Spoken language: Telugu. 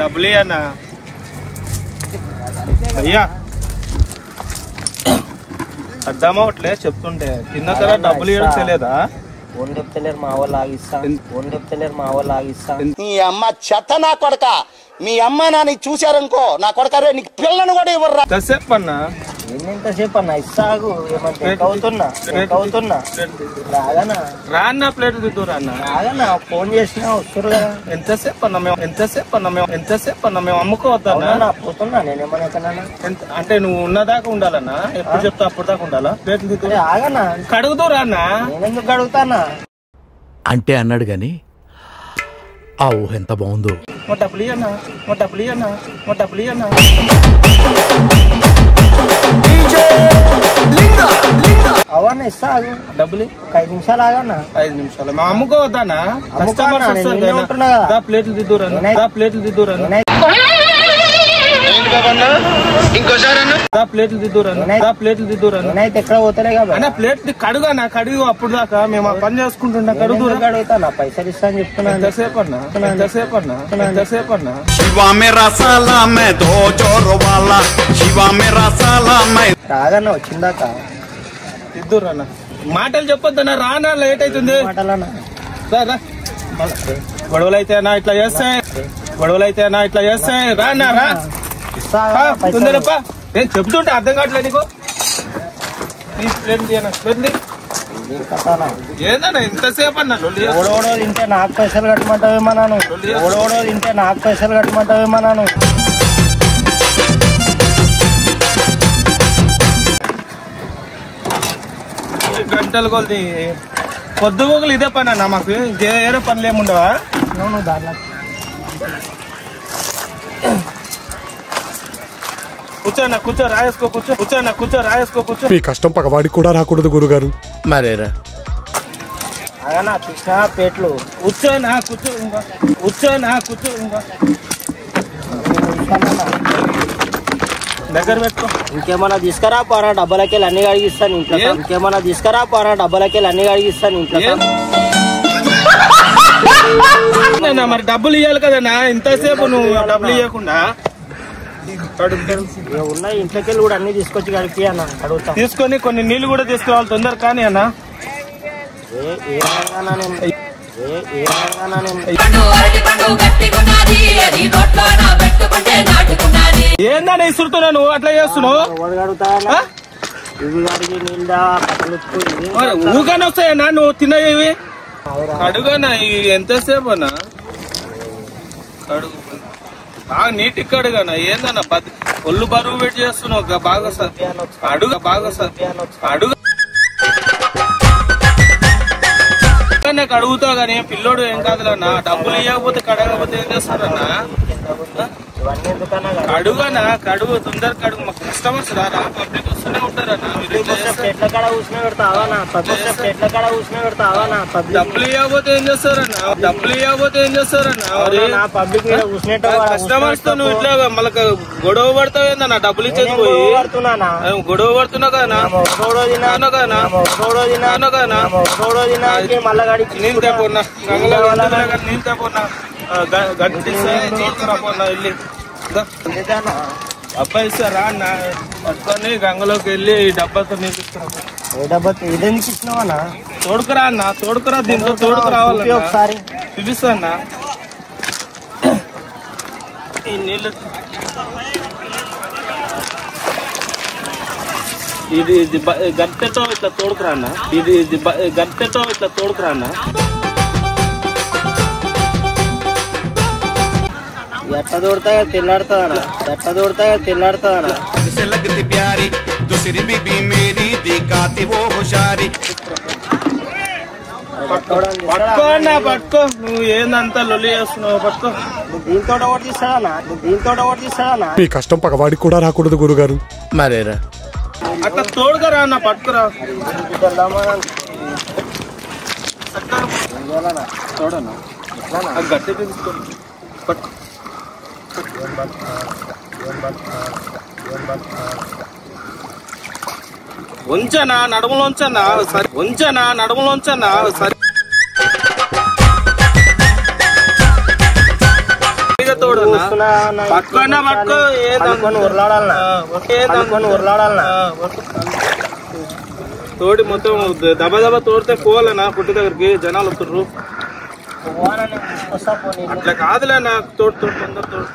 డబ్బులు అన్నా అయ్యా అర్థమవట్లే చెప్తుంటే కింద కదా డబ్బులు ఇవ్వడం తెలియదా ఫోన్ చెప్తలేరు మా వాళ్ళు ఆగిస్తా నీ అమ్మ చెత్త నా కొడక మీ అమ్మ నాని చూశారనుకో నా కొడక నీకు పిల్లను కూడా ఇవ్వరా ఎంతసేపు అన్నా ఎంతసేపు అన్న ఇస్తాగు అవుతున్నా రాన్న ప్లేట్ దిద్దు రాగన్నా ఫోన్ చేసినా వస్తారు కదా ఎంతసేపు అన్నా మేము అమ్ముకోవద్దా పోతున్నా నేనేమన్నా అంటే నువ్వు ఉన్నదాకా ఉండాలన్నా ఎప్పుడు చెప్తా అప్పుడు దాకా ఉండాలా ప్లేట్లు దిద్దు ఆగన్నా కడుగుతూ రాన్నా నేనెందుకు అడుగుతానా అంటే అన్నాడు గాని ఆ ఊహ ఎంత బాగుందో డబ్బులు అవన్నీ ఇస్తాగు డబ్బులు 5 నిమిషాలు ఆగన్నా 5 నిమిషాలు మా అమ్ముకోవద్దానా ప్లేట్లు దిద్దురా ప్లేట్లు దిద్దురా ఎక్కడ పోతలే కదా ప్లేట్ కడుగు అప్పుడు దాకా మేము పని చేసుకుంటున్నా అడుగుతానా పైసలు ఇస్తా అని చెప్తున్నా ఎంతసేపు అన్నా రాగన్నా వచ్చిందాక దిద్దురా మాటలు చెప్పొద్దన్నా రానా లేట్ అవుతుంది మాటలన్నా గొడవలు అయితే ఇట్లా చేస్తాయి రానా రా తొందరప్ప నేను చెప్తుంటే అర్థం కావట్లేదు నీకు ఏందన్నా ఇంతసేపు అన్నా ఓడోడో తింటే నాకు పైసలు కట్టమంటావేమన్నాను గంటలు కొద్ది పొద్దుగోగులు ఇదే పని అన్న మాకు వేరే పనులు ఏముండవా నువ్వు దాంట్లో కూర్చో రాయేసుకో మీ కష్టం పగవాడికి కూడా రాకూడదు గురుగారు మరేరా అగనా కృష్ణ పేట్లు కూర్చోనా దగ్గర పెట్టుకో ఇంకేమన్నా తీసుకురా పోరా డబ్బలకెళ్ళి అన్ని అడిగిస్తాను ఇంట్లో మరి డబ్బులు ఇవ్వాలి కదన్నా ఇంతసేపు నువ్వు డబ్బులు ఇవ్వకుండా ఉన్నాయి ఇంట్లోకెళ్ళి కూడా అన్ని తీసుకొచ్చి కలిపి అన్న అడుగుతా తీసుకొని కొన్ని నీళ్లు కూడా తీసుకురావాలి తొందర కానీ అన్న ఏందని ఇస్తున్నా నువ్వు అట్లా చేస్తున్నావు ఊగానే వస్తాయన్నా నువ్వు తిన్నవి అడుగన్నా ఎంతసేపు అన్నా అడుగు బాగా నీటికి అడుగన్నా ఏందన్నా ఒళ్ళు బరువు పెట్టి చేస్తున్నావు బాగా అడుగు నాకు అడుగుతావు కానీ పిల్లోడు ఏం కాదులన్నా డబ్బులు ఇవ్వకపోతే కడగకపోతే ఏం చేస్తారన్నా కడుగనా కడుగు తొందర కడుగు మాకు కస్టమర్స్ రారా పబ్లిక్ వస్తూనే ఉంటారన్నా డబ్బులు ఇవ్వకపోతే ఏం చేస్తారన్నా కస్టమర్స్ తో నువ్వు ఇట్లా మళ్ళీ గొడవ పడతావు ఏందన్నా డబ్బులు ఇచ్చేది పోయి గొడవ పడుతున్నావు కదా నీళ్ళు తెపోన్నా నీళ్ళు తెపోన్నా గంటపోన్నా వెళ్ళి అబ్బాయి సారా అన్న పట్టుకొని గంగలోకి వెళ్ళి ఈ డబ్బాతో ఇచ్చినావా తోడుకురా అన్న తోడుకురా దీంతో తోడుకు రావాలి ఒకసారి చూపిస్తా అన్న ఈ నీళ్ళు ఇది గంటతో ఇట్లా తోడుకురా అన్న గంటతో ఇట్లా తోడుకురా అన్న ఎట్లా తోడతాయో తెల్లాడుతుందనా పట్టుకో నువ్వు ఏందంతా లొల్లి చేస్తున్నావు పట్టుకో దీంతో ఒకటి తీస్తాడనా మీ కష్టం పగవాడికి కూడా రాకూడదు గురుగారు మరేరా అట్లా తోడుకరా అన్న పట్టుకురా తోడన్నా గట్టి తీసుకో పట్టుకో ఉంచనా నడుములోంచన్నా సరిగా తోడన్నా పట్టుకున్నా పట్టుకో ఉరలాడాలనా తోడి మొత్తం దబ దబ తోడితే పోవాలన్నా పుట్టి దగ్గరికి జనాలు వస్తుర్రు అట్లా కాదులే నాకు తోడు తోడు తొందర తోడు